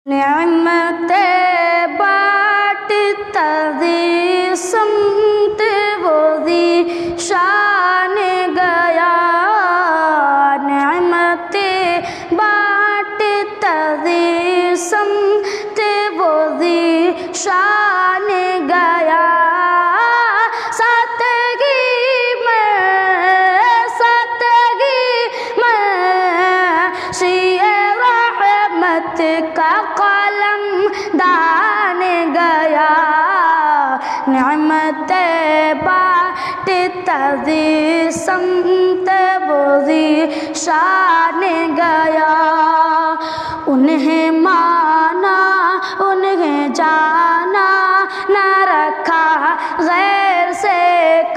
نعمت بانٹتا دی سمت وہ دی شان گیا، نعمت بانٹتا دی سمت وہ دی شان گیا، سادگی میں شیعہ رحمت کا قلم دان گیا، نعمت بانٹتا دی سمت وہ دی شان گیا، انہیں مانا انہیں جانا نہ رکھا غیر سے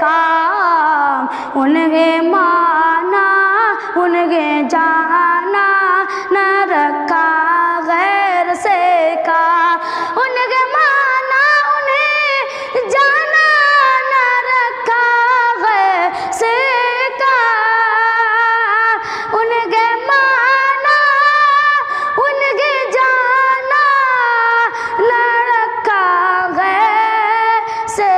کام، انہیں مانا انہیں جانا نہ رکھا غیر سے کام، انہیں مانا انہیں جانا نہ رکھا غیر سے کام، انہیں مانا انہیں جانا نہ رکھا غیر سے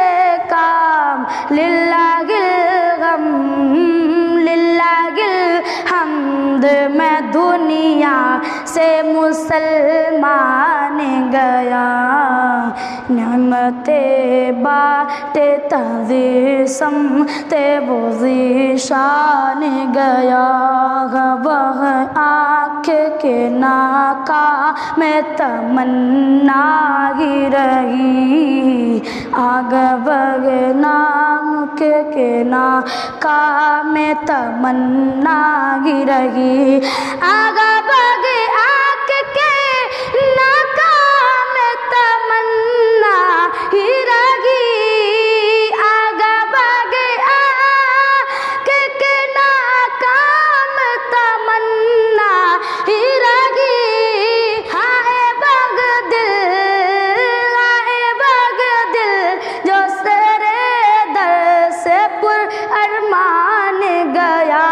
کام، للہ الغم للہ الحمد میں دنیا سے مسلمان گیا، نعمت بانٹتا دی سمت وہ دی شان گیا، وہ آنکھ کے ناکام میں تمنا ہی رہی، آگے نام کے ناکام میں تمنا ہی رہی، آگے آنکھ کے ناکام میں تمنا ہی رہی، آگے آنکھ کے ناکام تمنا ہی رہی، ہائے بگ دل جو سرے در سے پر ارمان گیا،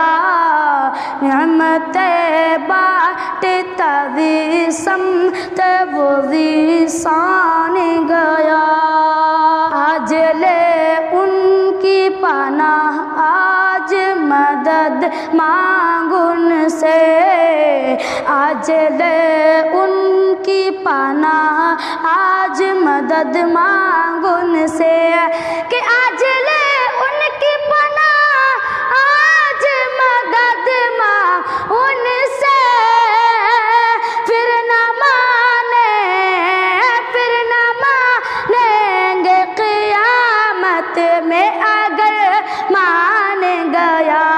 نعمت بانٹتا دی سمت وہ دی شان گیا، آج لے ان کی پناہ آج مدد مانگ ان سے، آج لے ان کی پناہ آج مدد مانگ ان سے، کہ آج لے ان کی پناہ آج مدد مانگ ان سے، پھر نہ مانیں گے قیامت میں اگر مان گیا،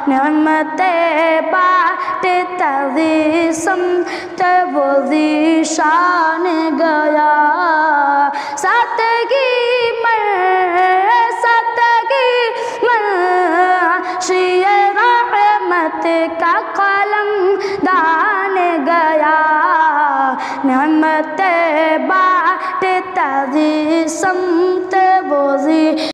نعمت بانٹتا دی سمت وہ دی شان گیا، سادگی میں شیعہ رحمت کا قلم دان گیا، نعمت بانٹتا دی سمت